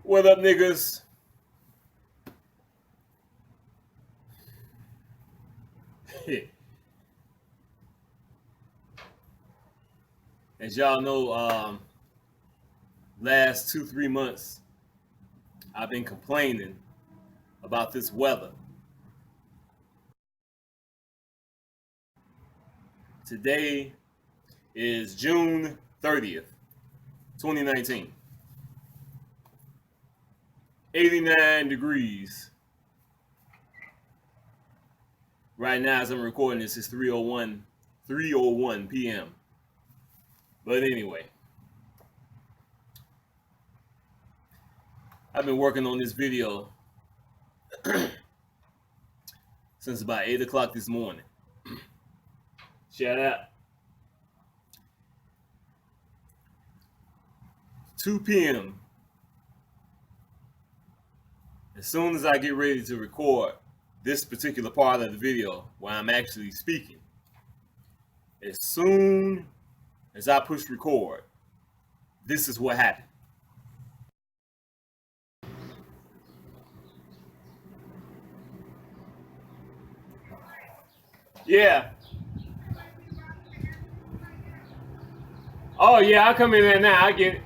What up, niggas? As y'all know, last 2-3 months, I've been complaining about this weather. Today is June 30th, 2019. 89 degrees. Right now, as I'm recording this, it's 3:01 p.m. But anyway, I've been working on this video since about 8 o'clock this morning. Shout out. 2 p.m. As soon as I get ready to record this particular part of the video where I'm actually speaking, as soon as I push record, this is what happened. Yeah. Oh yeah, I'll come in there now. I get it.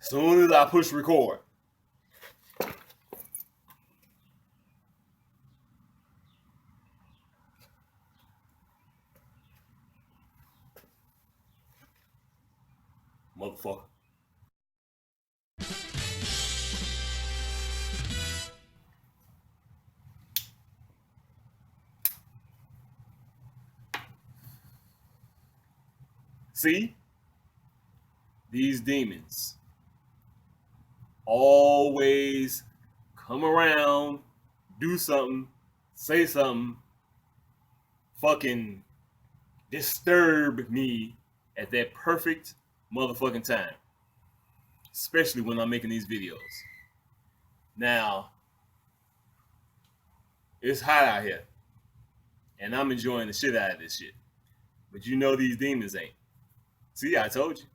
As soon as I push record. Motherfucker. See? These demons always come around, do something, say something, fucking disturb me at that perfect motherfucking time. Especially when I'm making these videos. Now, it's hot out here. And I'm enjoying the shit out of this shit. But you know these demons ain't. See, I told you.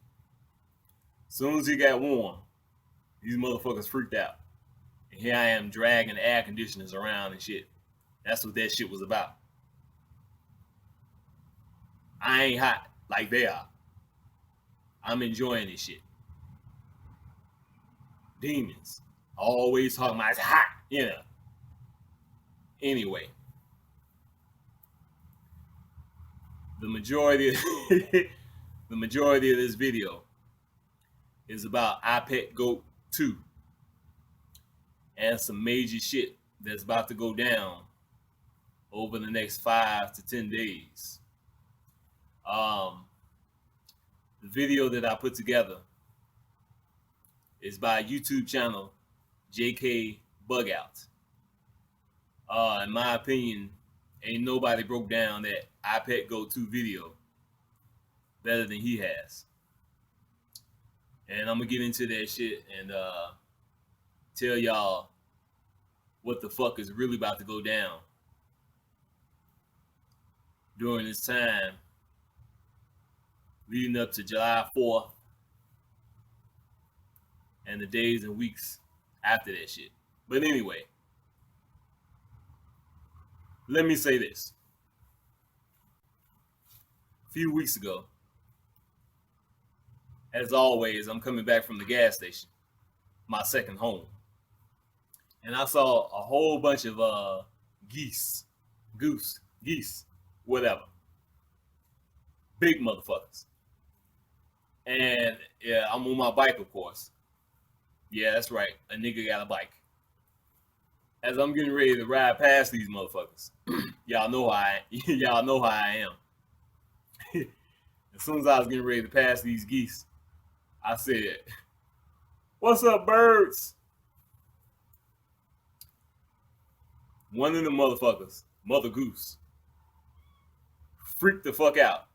As soon as it got warm, these motherfuckers freaked out. And here I am dragging air conditioners around and shit. That's what that shit was about. I ain't hot like they are. I'm enjoying this shit. Demons. Always talking about it's hot, you know. Anyway. The majority of this video is about iPet Goat 2 and some major shit that's about to go down over the next 5 to 10 days. The video that I put together is by YouTube channel JK Bugout. In my opinion, ain't nobody broke down that iPet Goat 2 video better than he has. And I'm gonna get into that shit and tell y'all what the fuck is really about to go down during this time leading up to July 4th and the days and weeks after that shit. But anyway, let me say this. A few weeks ago, as always, I'm coming back from the gas station, my second home. And I saw a whole bunch of geese, whatever. Big motherfuckers. And yeah, I'm on my bike, of course. Yeah, that's right. A nigga got a bike. As I'm getting ready to ride past these motherfuckers, y'all know how I am. As soon as I was getting ready to pass these geese, I said, "What's up, birds?" One of the motherfuckers, Mother Goose, freaked the fuck out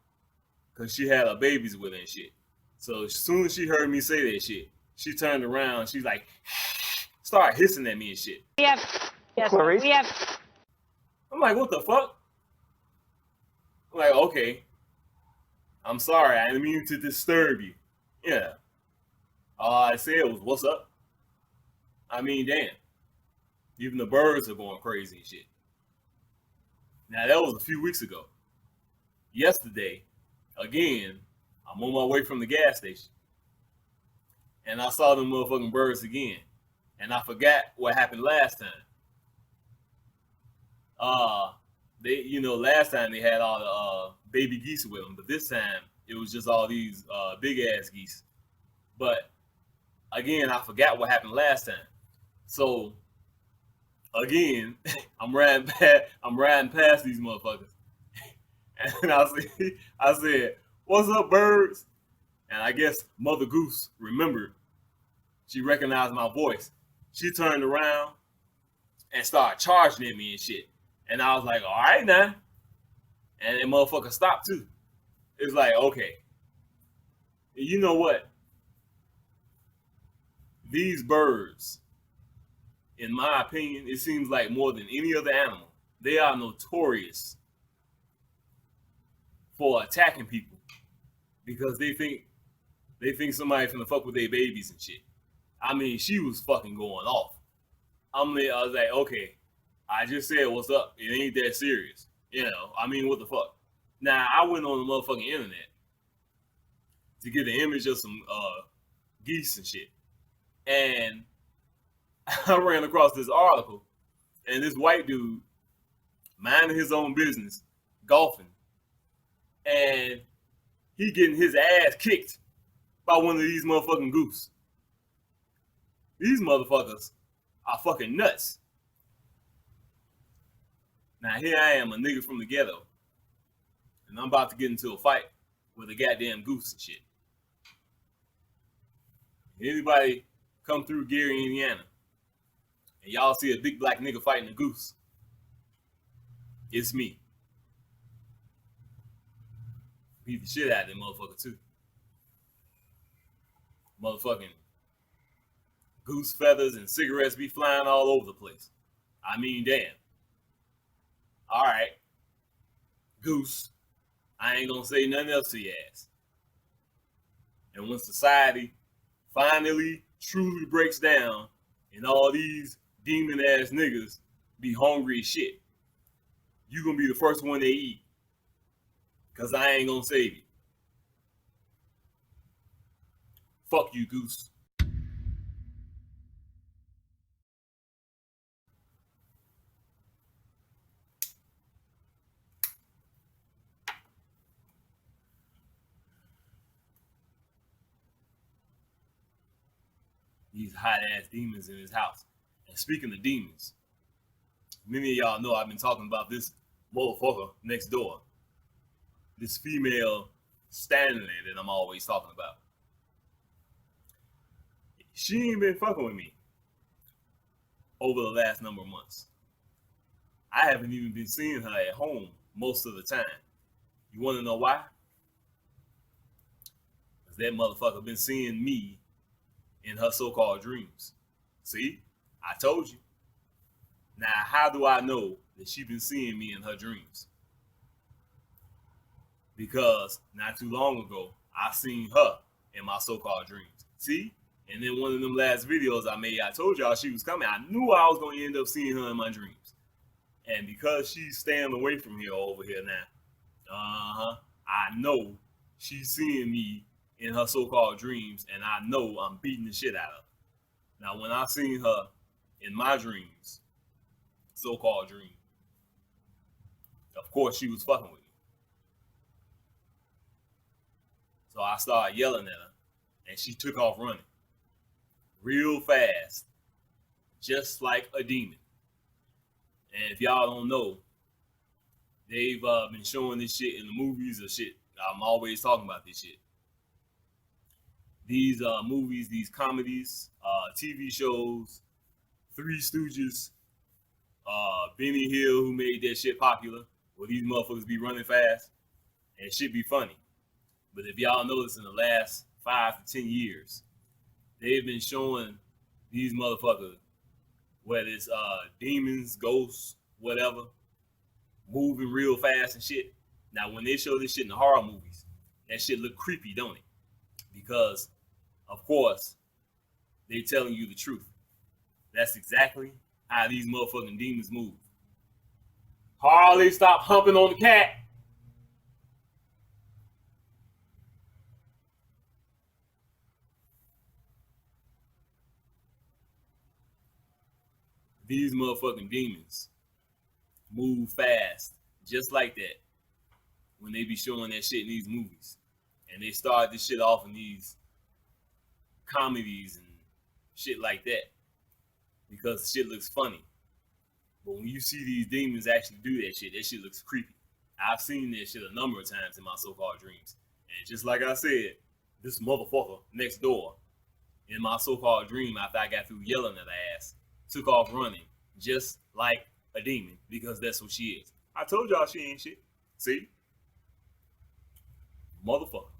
because she had her babies with her and shit. So as soon as she heard me say that shit, she turned around. She's like, start hissing at me and shit. We have. I'm like, what the fuck? I'm like, okay. I'm sorry, I didn't mean to disturb you. Yeah. All I said was, what's up? I mean, damn. Even the birds are going crazy and shit. Now, that was a few weeks ago. Yesterday, again, I'm on my way from the gas station and I saw them motherfucking birds again. And I forgot what happened last time. Uh, last time they had all the baby geese with them, but this time it was just all these big ass geese. But again, I forgot what happened last time. So again, I'm riding past these motherfuckers, and I said, "What's up, birds?" And I guess Mother Goose remembered. She recognized my voice. She turned around and started charging at me and shit. And I was like, "All right now," and that motherfucker stopped too. It's like, okay, you know what? These birds, in my opinion, it seems like more than any other animal, they are notorious for attacking people because they think somebody finna fuck with their babies and shit. I mean, she was fucking going off. I was like, okay, I just said what's up. It ain't that serious. I mean, what the fuck? Now I went on the motherfucking internet to get an image of some geese and shit, and I ran across this article, and this white dude minding his own business, golfing, and he getting his ass kicked by one of these motherfucking goose. These motherfuckers are fucking nuts. Now here I am, a nigga from the ghetto, and I'm about to get into a fight with a goddamn goose and shit. Anybody come through Gary, Indiana, and y'all see a big black nigga fighting a goose, it's me. Beat the shit out of that motherfucker too. Motherfucking goose feathers and cigarettes be flying all over the place. I mean, damn. All right, goose. I ain't gonna say nothing else to your ass. And when society finally truly breaks down and all these demon ass niggas be hungry as shit, you gonna be the first one they eat. Cause I ain't gonna save you. Fuck you, goose. These hot ass demons in his house. And speaking of demons, many of y'all know I've been talking about this motherfucker next door. This female Stanley that I'm always talking about. She ain't been fucking with me over the last number of months. I haven't even been seeing her at home most of the time. You want to know why? Because that motherfucker been seeing me in her so-called dreams. See, I told you. Now, how do I know that she been seeing me in her dreams? Because not too long ago, I seen her in my so-called dreams. See? And then one of them last videos I made, I told y'all she was coming. I knew I was going to end up seeing her in my dreams. And because she's staying away from here over here now, I know she's seeing me in her so-called dreams, and I know I'm beating the shit out of her. Now, when I seen her in my dreams, so-called dream, of course she was fucking with me. So I started yelling at her, and she took off running real fast, just like a demon. And if y'all don't know, they've been showing this shit in the movies or shit. I'm always talking about this shit. These movies, these comedies, TV shows, Three Stooges, Benny Hill, who made that shit popular, where these motherfuckers be running fast, and it should be funny. But if y'all notice, in the last 5 to 10 years, they've been showing these motherfuckers, whether it's demons, ghosts, whatever, moving real fast and shit. Now, when they show this shit in the horror movies, that shit look creepy, don't it? Because, of course, they telling you the truth. That's exactly how these motherfucking demons move. Harley, stop humping on the cat. These motherfucking demons move fast, just like that, when they be showing that shit in these movies. And they start this shit off in these comedies and shit like that because the shit looks funny. But when you see these demons actually do that shit looks creepy. I've seen that shit a number of times in my so-called dreams. And just like I said, this motherfucker next door in my so-called dream, after I got through yelling at her ass, took off running just like a demon because that's what she is. I told y'all she ain't shit. See? Motherfucker.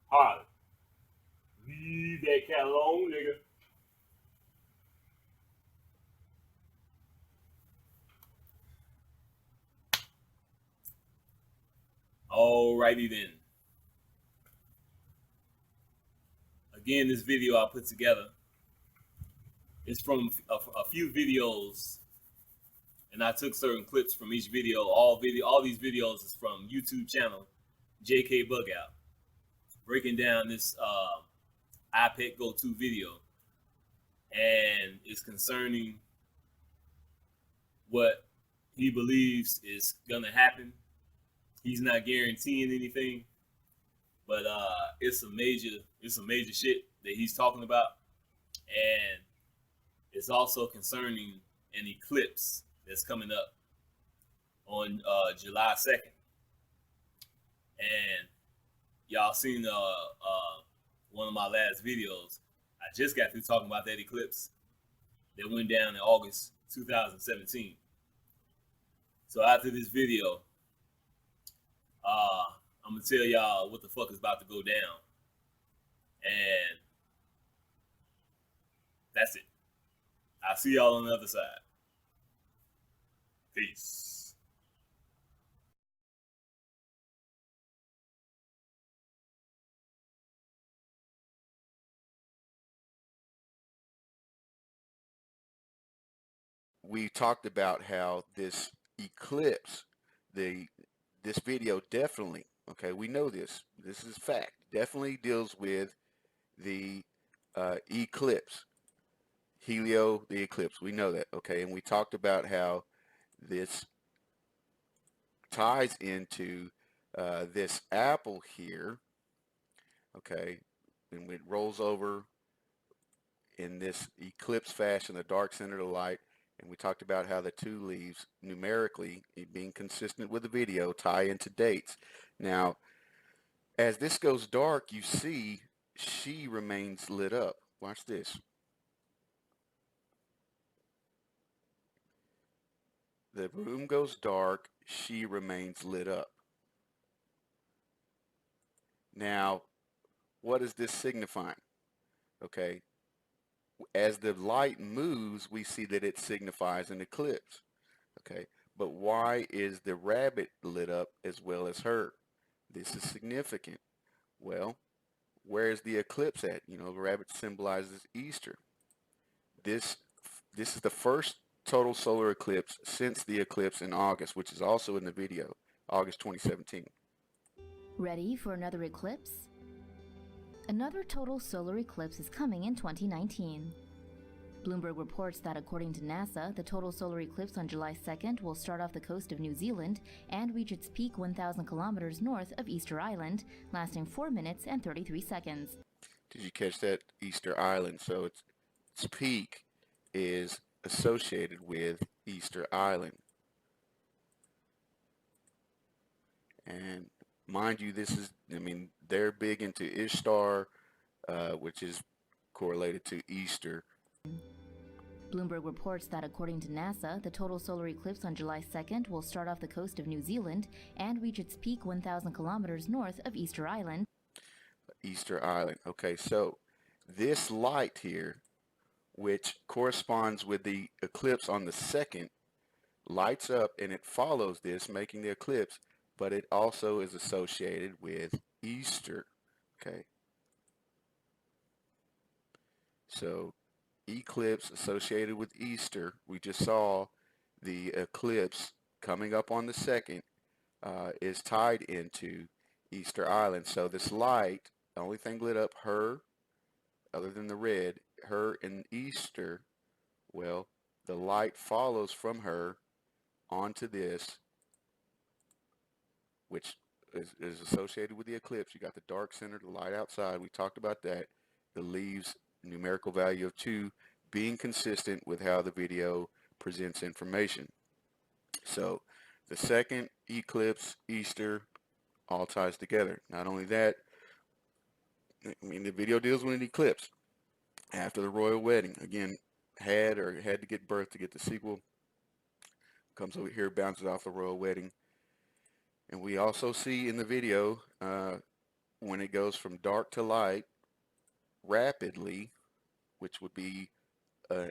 Harley, leave that cat alone, nigga. Alrighty then. Again, this video I put together is from a few videos, and I took certain clips from each video. All these videos is from YouTube channel JK Bugout, breaking down this iPet Go 2 video, and it's concerning what he believes is gonna happen. He's not guaranteeing anything, but it's some major shit that he's talking about, and it's also concerning an eclipse that's coming up on July 2nd. And y'all seen one of my last videos. I just got through talking about that eclipse that went down in August 2017. So after this video, I'm gonna tell y'all what the fuck is about to go down, and that's it. I'll see y'all on the other side. Peace. We talked about how this eclipse, this video definitely, okay, we know this is fact, definitely deals with the eclipse, Helio, the eclipse. We know that, okay, and we talked about how this ties into this apple here, okay, and it rolls over in this eclipse fashion, the dark center of the light. And we talked about how the two leaves, numerically, being consistent with the video, tie into dates. Now, as this goes dark, you see she remains lit up. Watch this. The room goes dark, she remains lit up. Now, what is this signifying? Okay, as the light moves, we see that it signifies an eclipse. Okay, but why is the rabbit lit up as well as her? This is significant. Well, where is the eclipse at? You know, the rabbit symbolizes Easter. This is the first total solar eclipse since the eclipse in August, which is also in the video, August 2017. Ready for another eclipse? Another total solar eclipse is coming in 2019. Bloomberg reports that according to NASA, the total solar eclipse on July 2nd will start off the coast of New Zealand and reach its peak 1,000 kilometers north of Easter Island, lasting 4 minutes and 33 seconds. Did you catch that? Easter Island. So its peak is associated with Easter Island. And mind you, this is, I mean, they're big into Ishtar, which is correlated to Easter. Bloomberg reports that according to NASA, the total solar eclipse on July 2nd will start off the coast of New Zealand and reach its peak 1,000 kilometers north of Easter Island. Easter Island. Okay, so this light here, which corresponds with the eclipse on the 2nd, lights up and it follows this, making the eclipse, but it also is associated with Easter. Okay. So eclipse associated with Easter. We just saw the eclipse coming up on the 2nd is tied into Easter Island. So this light, the only thing lit up her, other than the red, her and Easter, well, the light follows from her onto this, which is associated with the eclipse. You got the dark center, the light outside. We talked about that. The leaves numerical value of 2 being consistent with how the video presents information. So the 2nd, eclipse, Easter, all ties together. Not only that, I mean, the video deals with an eclipse after the royal wedding. Again, had to get birth to get the sequel. Comes over here, bounces off the royal wedding. And we also see in the video when it goes from dark to light rapidly, which would be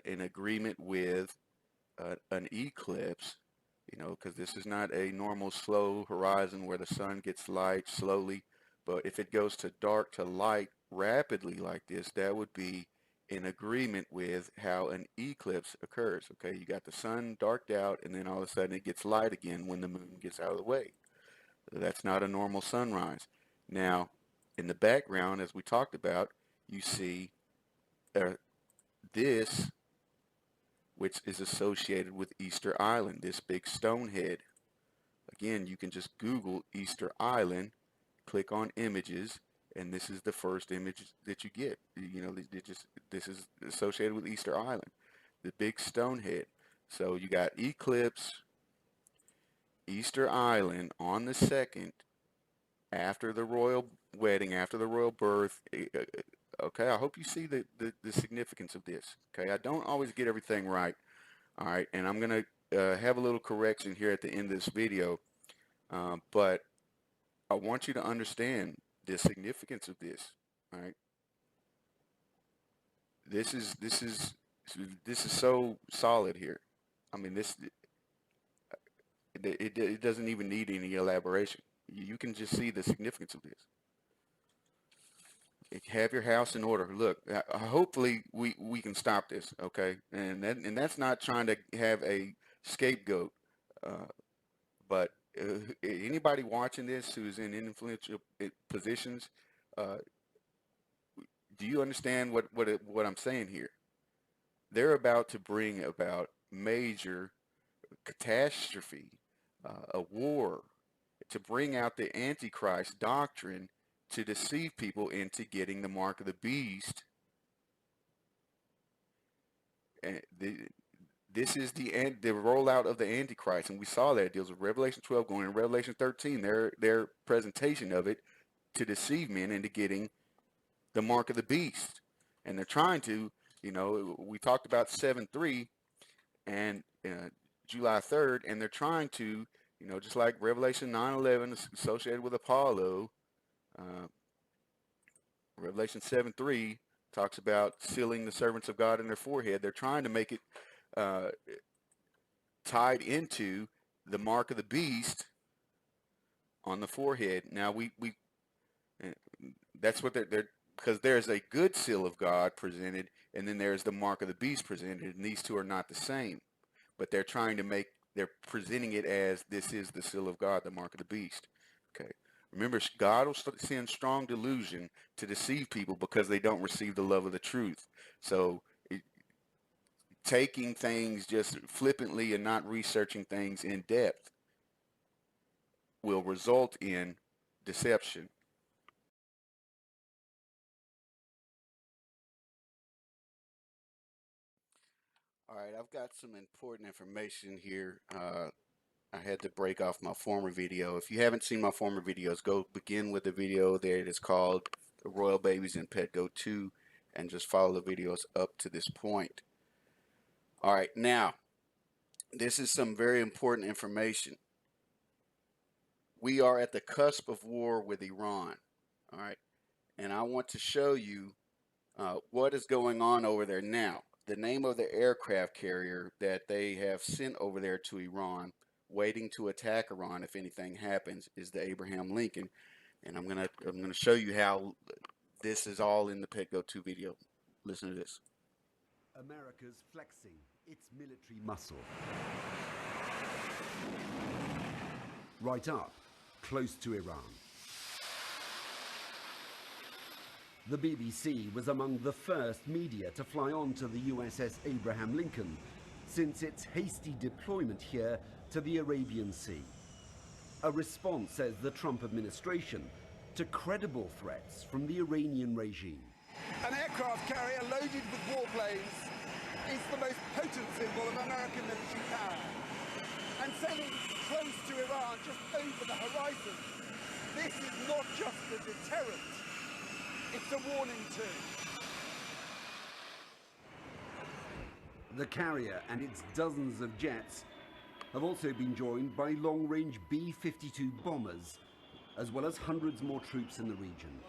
in agreement with an eclipse, you know, because this is not a normal slow horizon where the sun gets light slowly. But if it goes to dark to light rapidly like this, that would be in agreement with how an eclipse occurs. Okay, you got the sun darked out and then all of a sudden it gets light again when the moon gets out of the way. That's not a normal sunrise. Now, in the background, as we talked about, you see this, which is associated with Easter Island, this big stone head. Again, you can just Google Easter Island, click on images, and this is the first image that you get. You know, this is associated with Easter Island, the big stone head. So you got eclipse, Easter Island on the 2nd, after the royal wedding, after the royal birth. Okay, I hope you see the significance of this. Okay, I don't always get everything right. All right, and I'm going to have a little correction here at the end of this video, but I want you to understand the significance of this. All right, this is so solid here. I mean, it doesn't even need any elaboration. You can just see the significance of this. Have your house in order. Look, hopefully we can stop this, okay? And that's not trying to have a scapegoat, but anybody watching this who's in influential positions, do you understand what I'm saying here? They're about to bring about major catastrophe, a war, to bring out the Antichrist doctrine, to deceive people into getting the mark of the beast. And this is the rollout of the Antichrist, and we saw that. It deals with Revelation 12 going into Revelation 13, their presentation of it, to deceive men into getting the mark of the beast. And they're trying to, you know, we talked about 7-3 and July 3rd, and they're trying to, you know, just like Revelation 9:11 associated with Apollo, Revelation 7:3 talks about sealing the servants of God in their forehead. They're trying to make it tied into the mark of the beast on the forehead. Now that's what they're because there's a good seal of God presented, and then there's the mark of the beast presented, and these two are not the same. But they're presenting it as this is the seal of God, the mark of the beast. Okay. Remember, God will send strong delusion to deceive people because they don't receive the love of the truth. So taking things just flippantly and not researching things in depth will result in deception. All right, I've got some important information here. I had to break off my former video. If you haven't seen my former videos, go begin with the video there. It is called The Royal Babies in Petco 2, and just follow the videos up to this point. All right, now, this is some very important information. We are at the cusp of war with Iran, all right? And I want to show you what is going on over there now. the name of the aircraft carrier that they have sent over there to Iran, waiting to attack Iran if anything happens, is the Abraham Lincoln. And I'm gonna show you how this is all in the Petco 2 video. Listen to this. America's flexing its military muscle. Right up, close to Iran. The BBC was among the first media to fly onto the USS Abraham Lincoln since its hasty deployment here to the Arabian Sea. A response, says the Trump administration, to credible threats from the Iranian regime. An aircraft carrier loaded with warplanes is the most potent symbol of American military power. And sailing close to Iran, just over the horizon, this is not just a deterrent, it's a warning too. The carrier and its dozens of jets have also been joined by long-range B-52 bombers, as well as hundreds more troops in the region.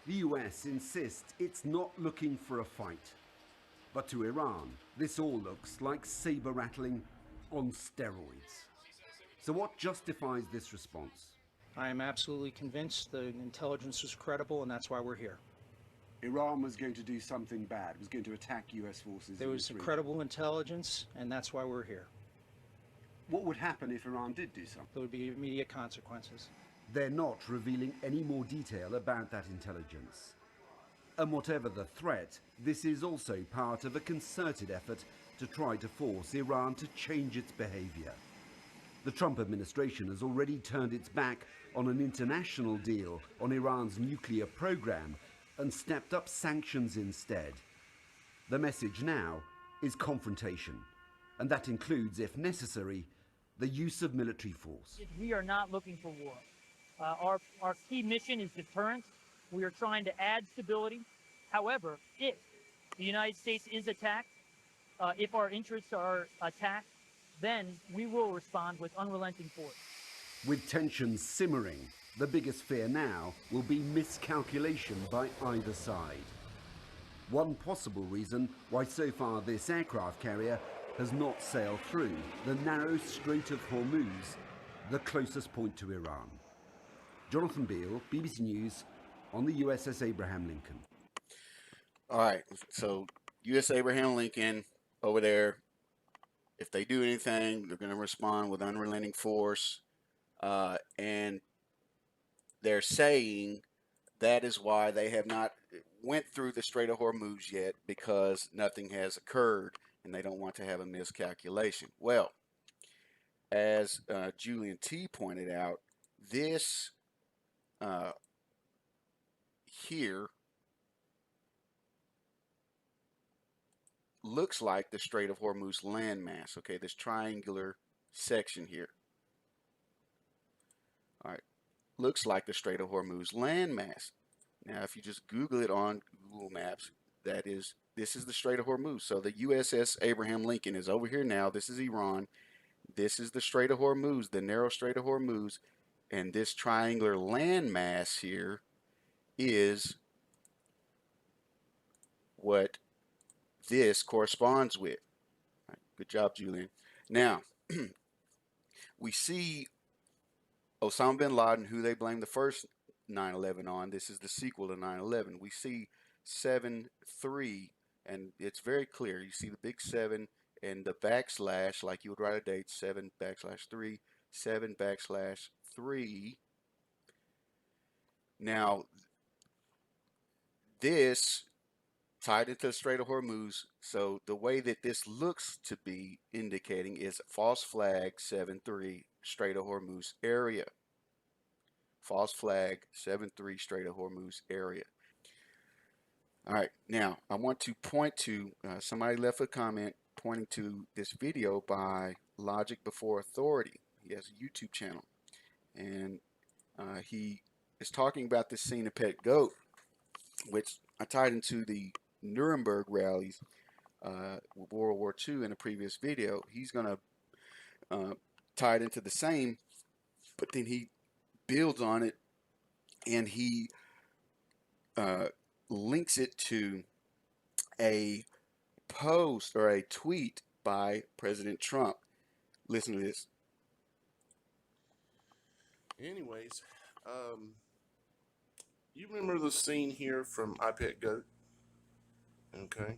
The US insists it's not looking for a fight. But to Iran, this all looks like saber rattling on steroids. So what justifies this response? I am absolutely convinced the intelligence was credible, and that's why we're here. Iran was going to do something bad, was going to attack US forces. There was credible intelligence, and that's why we're here. What would happen if Iran did do something? There would be immediate consequences. They're not revealing any more detail about that intelligence. And whatever the threat, this is also part of a concerted effort to try to force Iran to change its behavior. The Trump administration has already turned its back on an international deal on Iran's nuclear program and stepped up sanctions instead. The message now is confrontation, and that includes, if necessary, the use of military force. We are not looking for war. Our key mission is deterrence. We are trying to add stability. However, if the United States is attacked, if our interests are attacked, then we will respond with unrelenting force. With tensions simmering, the biggest fear now will be miscalculation by either side. One possible reason why so far this aircraft carrier has not sailed through the narrow Strait of Hormuz, the closest point to Iran. Jonathan Beale, BBC News, on the USS Abraham Lincoln. All right, so USS Abraham Lincoln over there, if they do anything, they're going to respond with unrelenting force. And they're saying that is why they have not went through the Strait of Hormuz yet, because nothing has occurred and they don't want to have a miscalculation. Well, as Julian T pointed out, this here looks like the Strait of Hormuz landmass, okay, this triangular section here. All right, looks like the Strait of Hormuz landmass. Now, if you just Google it on Google Maps, this is the Strait of Hormuz. So the USS Abraham Lincoln is over here now. This is Iran. This is the Strait of Hormuz, the narrow Strait of Hormuz. And this triangular landmass here is what this corresponds with. All right, good job, Julian. Now, we see Osama bin Laden, who they blame the first 9/11 on. This is the sequel to 9/11. We see 7-3, and it's very clear. You see the big 7 and the backslash, like you would write a date, 7/3, 7/3. Now, this tied into the Strait of Hormuz. So the way that this looks to be indicating is false flag 7-3 Strait of Hormuz area. False flag 7-3 Strait of Hormuz area. All right, now I want to point to somebody left a comment pointing to this video by Logic Before Authority. He has a YouTube channel, and he is talking about this scene of Pet Goat, which I tied into the Nuremberg rallies, World War II in a previous video. He's going to tie it into the same, but then he builds on it, and he links it to a post or a tweet by President Trump. Listen to this. Anyways, you remember the scene here from I Pet Goat? Okay.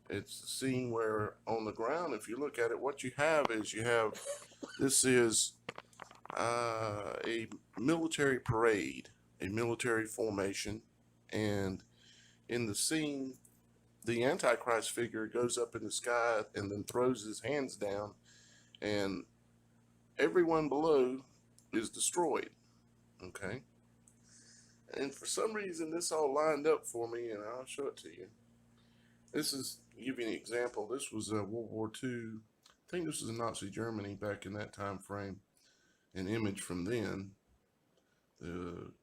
It's the scene where on the ground, if you look at it, what you have is this is a military parade, a military formation, and in the scene, the Antichrist figure goes up in the sky and then throws his hands down, and everyone below is destroyed. Okay. And for some reason, this all lined up for me, and I'll show it to you. This is, give you an example. This was World War II. I think this was in Nazi Germany back in that time frame. An image from then to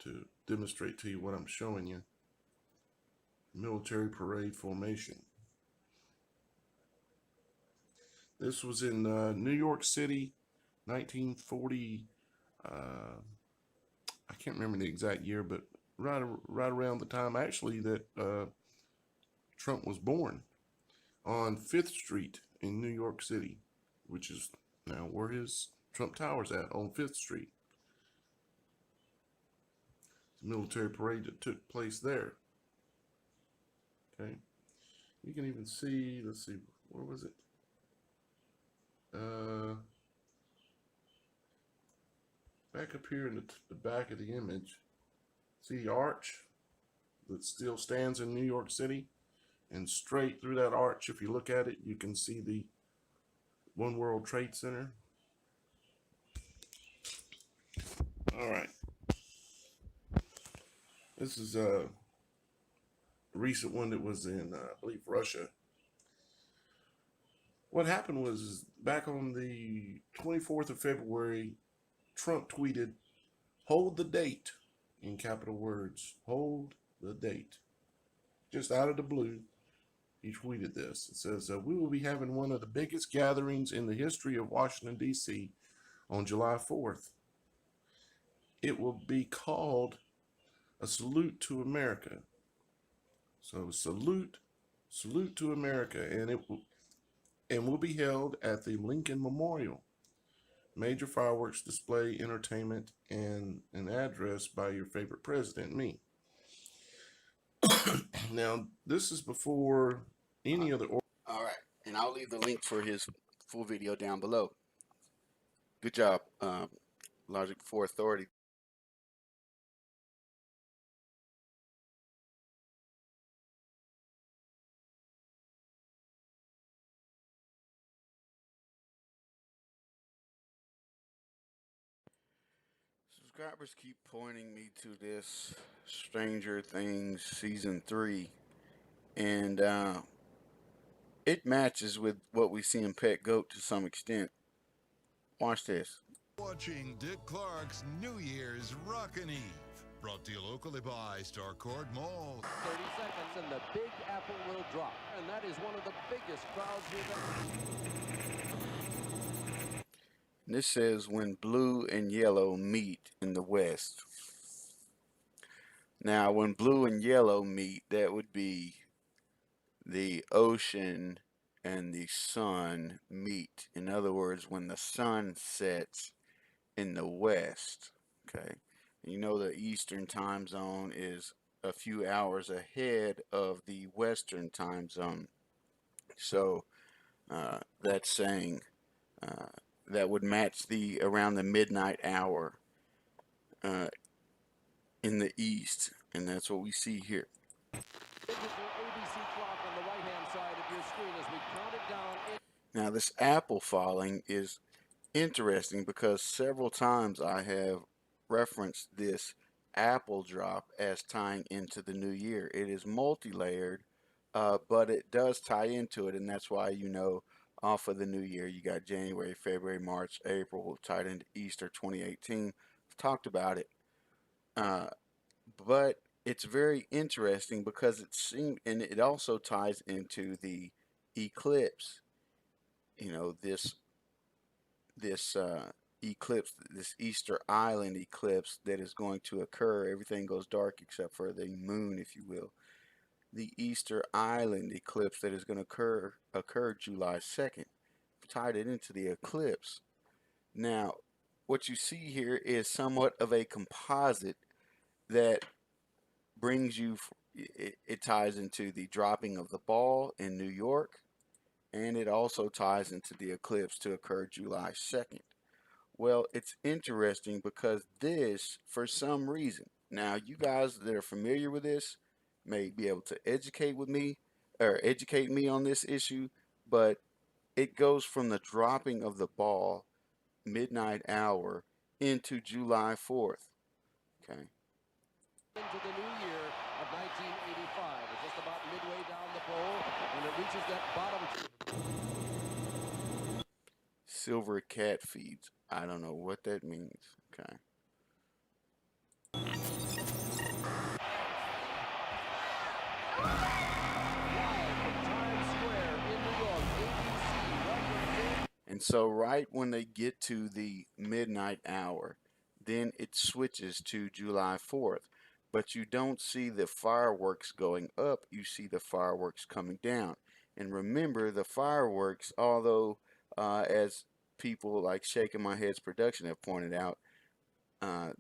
demonstrate to you what I'm showing you. Military parade formation. This was in New York City, 1940. I can't remember the exact year, but right around the time actually that Trump was born, on 5th Street in New York City, which is now where his Trump Tower's at, on 5th Street. It's a military parade that took place there. Okay. You can even see, let's see, where was it? Back up here in the back of the image, see the arch that still stands in New York City? And straight through that arch, if you look at it, you can see the One World Trade Center. All right. This is a recent one that was in, I believe, Russia. What happened was back on the 24th of February, Trump tweeted, "Hold the date," in capital words. Hold the date. Just out of the blue, he tweeted this. It says, "We will be having one of the biggest gatherings in the history of Washington, D.C. on July 4th. It will be called a salute to America." So salute to America, and will be held at the Lincoln Memorial. Major fireworks display, entertainment, and an address by your favorite president, me. Now, this is before any other. All right, and I'll leave the link for his full video down below. Good job, Logic 4 Authority. Subscribers keep pointing me to this Stranger Things Season 3, and it matches with what we see in Pet Goat to some extent. Watch this. Watching Dick Clark's New Year's Rockin' Eve. Brought to you locally by Starcourt Mall. 30 seconds and the Big Apple will drop. And that is one of the biggest crowds we've ever. This says when blue and yellow meet in the west. Now, when blue and yellow meet, that would be the ocean and the sun meet. In other words, when the sun sets in the west, okay? You know the Eastern time zone is a few hours ahead of the Western time zone. So that's saying that would match around the midnight hour in the East, and that's what we see here. Now this apple falling is interesting because several times I have referenced this apple drop as tying into the new year. It is multi-layered, but it does tie into it, and that's why, you know, off of the new year you got January, February, March, April tied into Easter 2018. I've talked about it, but it's very interesting because and it also ties into the eclipse. You know, this eclipse, this Easter Island eclipse that is going to occur. Everything goes dark except for the moon, if you will. the Easter Island eclipse that is going to occur July 2nd. Tied it into the eclipse. Now, what you see here is somewhat of a composite that brings you, it ties into the dropping of the ball in New York, and it also ties into the eclipse to occur July 2nd. Well, it's interesting because this, for some reason, now you guys that are familiar with this may be able to educate me on this issue, but it goes from the dropping of the ball midnight hour into July 4th. Okay. Into the new year of 1985. It's just about midway down the pole, and it reaches that bottom. Silver cat feeds. I don't know what that means. Okay. And so right when they get to the midnight hour, then it switches to July 4th. But you don't see the fireworks going up, you see the fireworks coming down. And remember, the fireworks, although as people like Shaking My Head's production have pointed out, the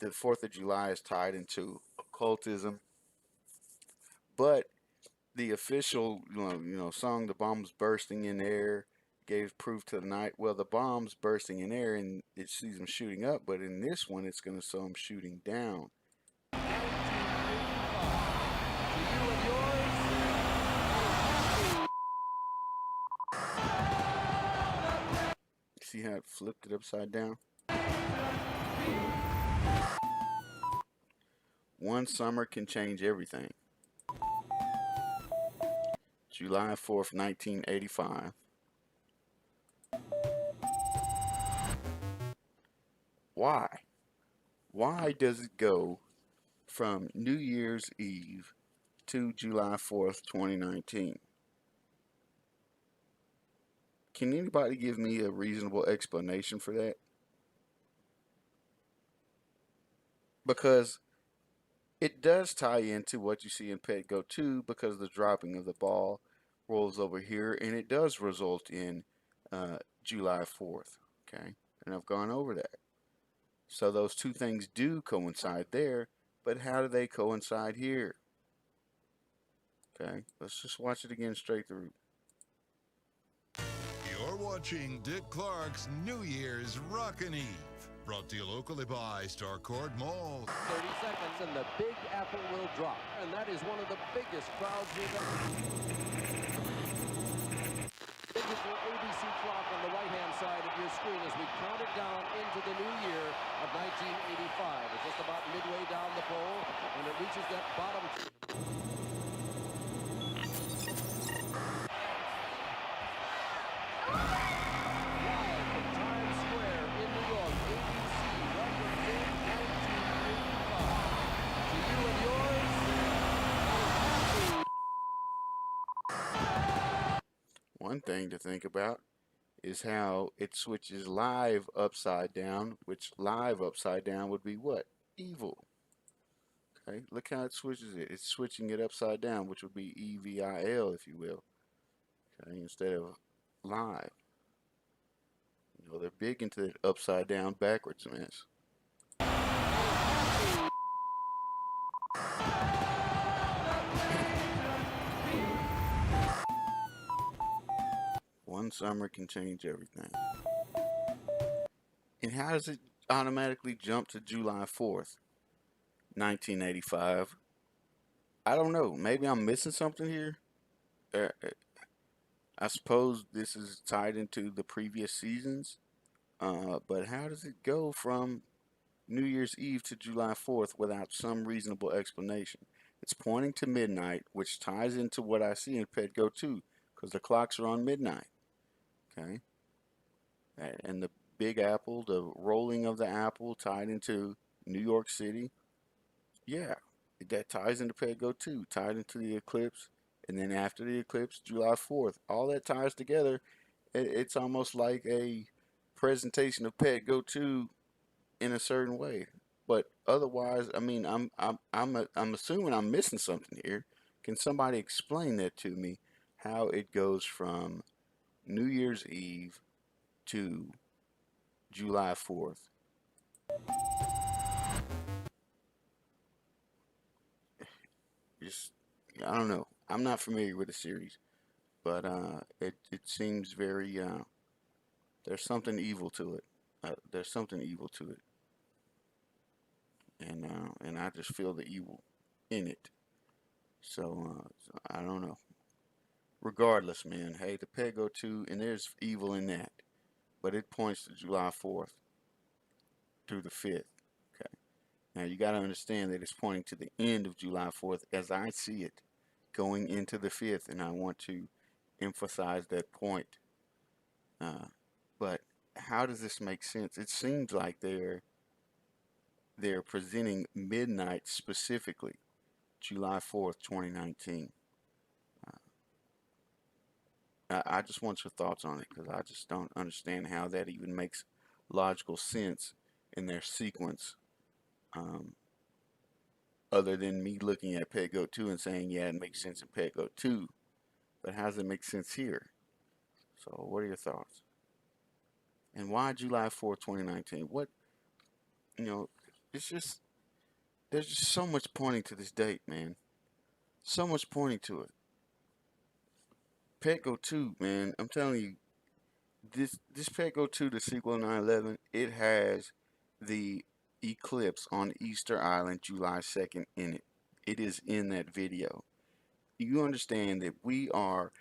4th of July is tied into occultism. But the official song, The Bombs Bursting in Air, gave proof to the night. Well, the bomb's bursting in air and it sees them shooting up, but in this one it's going to show them shooting down. See how it flipped it upside down? One summer can change everything. July 4th, 1985. Why? Why does it go from New Year's Eve to July 4th, 2019? Can anybody give me a reasonable explanation for that? Because it does tie into what you see in Pet Go 2, because the dropping of the ball rolls over here, and it does result in July 4th. Okay, and I've gone over that. So those two things do coincide there, but how do they coincide here? Okay, let's just watch it again straight through. You're watching Dick Clark's New Year's Rockin' Eve. Brought to you locally by Starcourt Mall. 30 seconds and the Big Apple will drop. And that is one of the biggest crowds we've ever. Digital ABC clock on the right-hand side of your screen as we count it down into the new year of 1985. It's just about midway down the pole when it reaches that bottom. One thing to think about is how it switches live upside down, which live upside down would be what? Evil. Okay, look how it switches it. It's switching it upside down, which would be EVIL, if you will. Okay, instead of live. You know, they're big into the upside down backwards mess. One summer can change everything. And how does it automatically jump to July 4th, 1985? I don't know. Maybe I'm missing something here. I suppose this is tied into the previous seasons. But how does it go from New Year's Eve to July 4th without some reasonable explanation? It's pointing to midnight, which ties into what I see in Pet Go 2, because the clocks are on midnight. Okay, and the Big Apple, the rolling of the apple tied into New York City. Yeah, that ties into Pet Go 2, tied into the eclipse, and then after the eclipse, July 4th. All that ties together. It's almost like a presentation of Pet Go 2 in a certain way. But otherwise, I mean, I'm assuming I'm missing something here. Can somebody explain that to me? How it goes from New Year's Eve to July 4th? Just, I don't know. I'm not familiar with the series, but it seems very there's something evil to it. There's something evil to it, and I just feel the evil in it. So I don't know. Regardless, man, hey, the Pego 2, and there's evil in that, but it points to July 4th through the 5th. Okay. Now you got to understand that it's pointing to the end of July 4th as I see it, going into the 5th, and I want to emphasize that point. But how does this make sense? It seems like they're presenting midnight specifically, July 4th, 2019. I just want your thoughts on it, because I just don't understand how that even makes logical sense in their sequence, other than me looking at Pego 2 and saying, yeah, it makes sense in Pego 2, but how does it make sense here? So what are your thoughts? And why July 4th, 2019? What, it's just, there's just so much pointing to this date, man. So much pointing to it. Pego 2, man, I'm telling you, this Pego 2, the sequel 9/11, it has the eclipse on Easter Island July 2nd in it. It is in that video. You understand that we are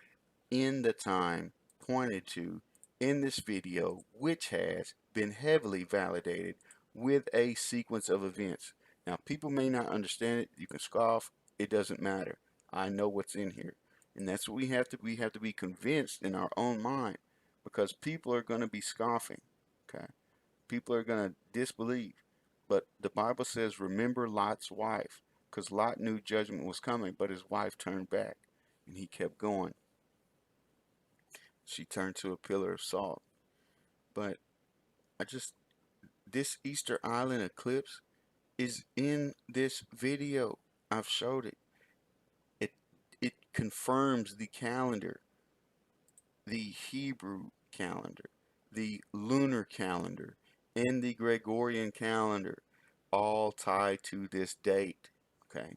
in the time pointed to in this video, which has been heavily validated with a sequence of events. Now, people may not understand it. You can scoff. It doesn't matter. I know what's in here. And that's what we have to be convinced in our own mind, because people are going to be scoffing. Okay? People are going to disbelieve. But the Bible says, remember Lot's wife, because Lot knew judgment was coming, but his wife turned back, and he kept going. She turned to a pillar of salt. But this Easter Island eclipse is in this video. I've showed it. It confirms the calendar, the Hebrew calendar, the lunar calendar, and the Gregorian calendar, all tied to this date, okay?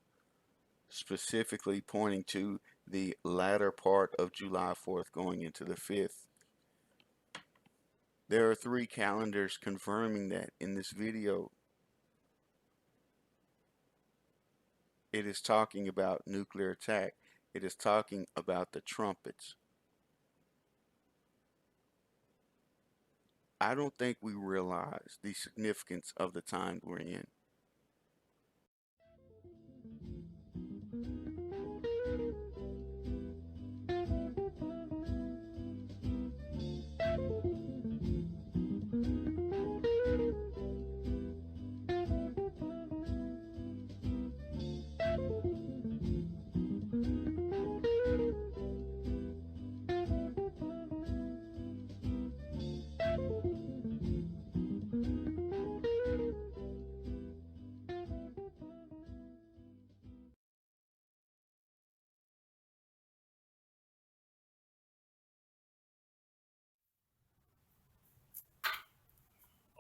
Specifically pointing to the latter part of July 4th going into the 5th. There are 3 calendars confirming that in this video. It is talking about nuclear attack. It is talking about the trumpets. I don't think we realize the significance of the time we're in.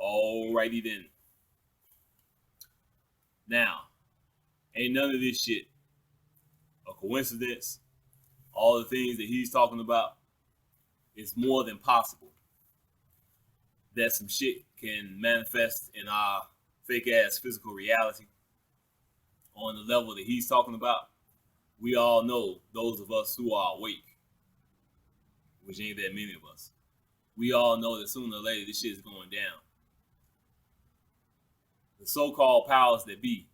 Alrighty then. Now, ain't none of this shit a coincidence. All the things that he's talking about, it's more than possible that some shit can manifest in our fake ass physical reality on the level that he's talking about. We all know, those of us who are awake, which ain't that many of us, we all know that sooner or later this shit is going down. The so-called powers that be.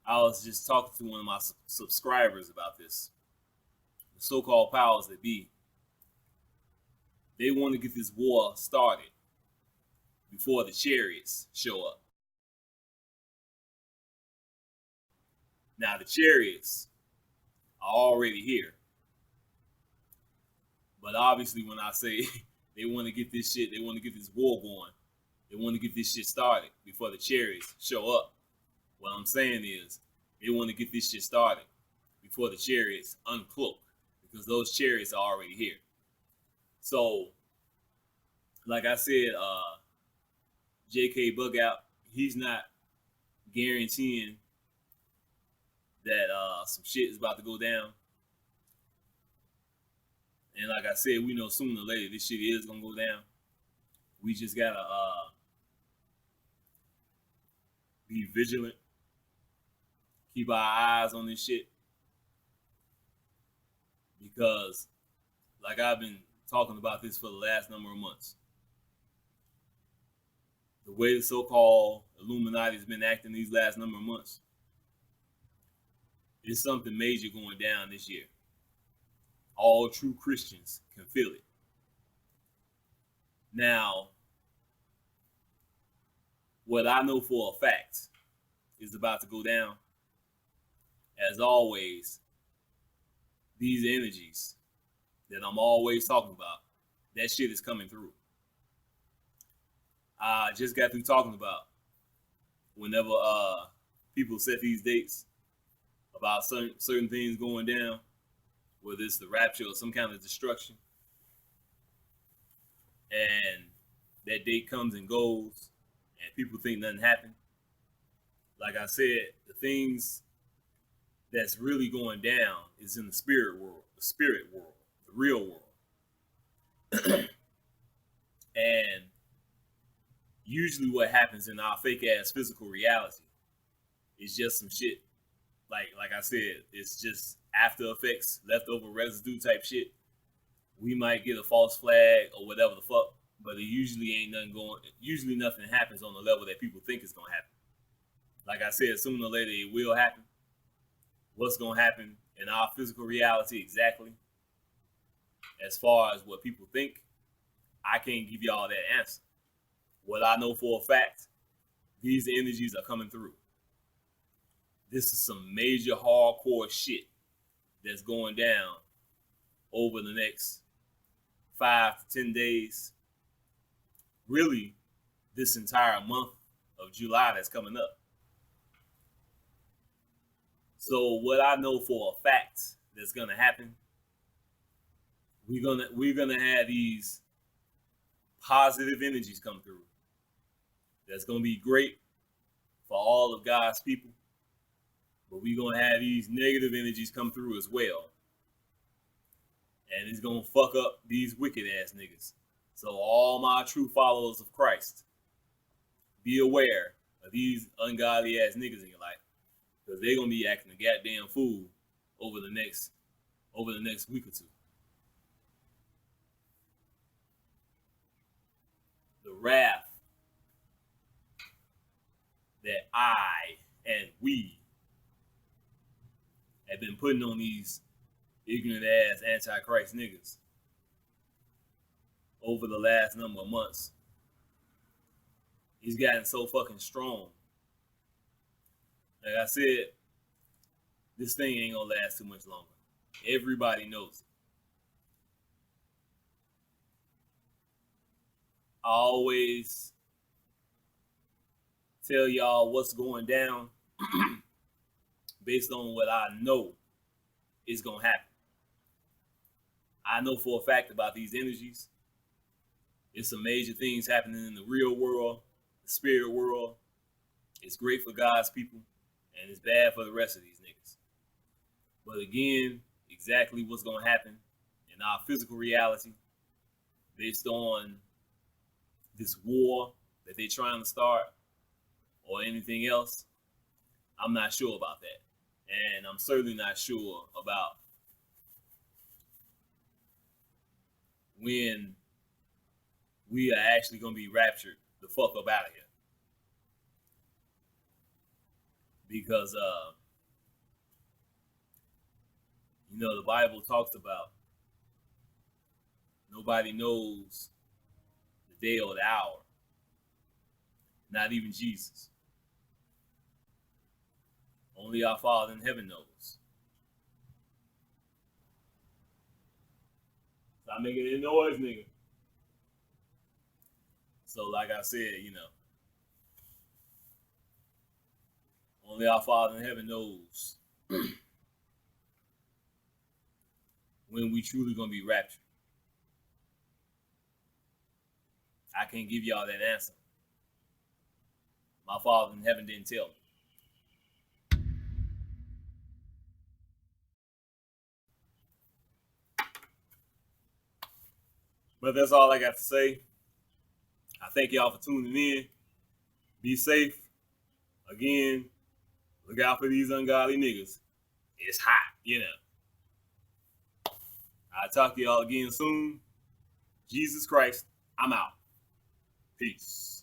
I was just talking to one of my subscribers about this. The so-called powers that be. They want to get this war started before the chariots show up. Now the chariots are already here. But obviously when I say they want to get this shit, they want to get this war going, they want to get this shit started before the chariots show up, What I'm saying is they want to get this shit started before the chariots uncloak, because those chariots are already here. So, like I said, JK Bugout, he's not guaranteeing that some shit is about to go down. And like I said, we know sooner or later this shit is gonna go down. We just gotta be vigilant, keep our eyes on this shit, because like I've been talking about this for the last number of months, the way the so-called Illuminati has been acting these last number of months, is something major going down this year. All true Christians can feel it. Now, what I know for a fact is about to go down, as always, these energies that I'm always talking about, that shit is coming through. I just got through talking about whenever people set these dates about certain things going down, whether it's the rapture or some kind of destruction, and that date comes and goes, and people think nothing happened. Like I said, the things that's really going down is in the spirit world, the real world. And usually what happens in our fake ass physical reality is just some shit. Like I said, it's just after effects, leftover residue type shit. We might get a false flag or whatever the fuck, but it usually ain't nothing going. Usually nothing happens on the level that people think it's gonna happen. Like I said, sooner or later it will happen. What's gonna happen in our physical reality exactly, as far as what people think, I can't give y'all that answer. What I know for a fact, these energies are coming through. This is some major hardcore shit that's going down over the next 5 to 10 days. Really, this entire month of July that's coming up. So what I know for a fact that's gonna happen, we're gonna have these positive energies come through. That's gonna be great for all of God's people. But we're gonna have these negative energies come through as well. And it's gonna fuck up these wicked ass niggas. So all my true followers of Christ, be aware of these ungodly ass niggas in your life, because they're gonna be acting a goddamn fool over the next week or two. The wrath that I and we have been putting on these ignorant ass antichrist niggas over the last number of months, he's gotten so fucking strong. Like I said, this thing ain't gonna last too much longer. Everybody knows it. I always tell y'all what's going down based on what I know is gonna happen. I know for a fact about these energies. It's some major things happening in the real world, the spirit world. It's great for God's people, and it's bad for the rest of these niggas. But again, exactly what's gonna happen in our physical reality, based on this war that they're trying to start, or anything else, I'm not sure about that. And I'm certainly not sure about when we are actually going to be raptured the fuck up out of here. Because, the Bible talks about nobody knows the day or the hour. Not even Jesus. Only our Father in heaven knows. Stop making any noise, nigga. So like I said, Only our Father in heaven knows when we truly gonna be raptured. I can't give y'all that answer. My Father in heaven didn't tell me. But that's all I got to say. I thank y'all for tuning in. Be safe. Again, look out for these ungodly niggas. It's hot, you know. I'll talk to y'all again soon. Jesus Christ, I'm out. Peace.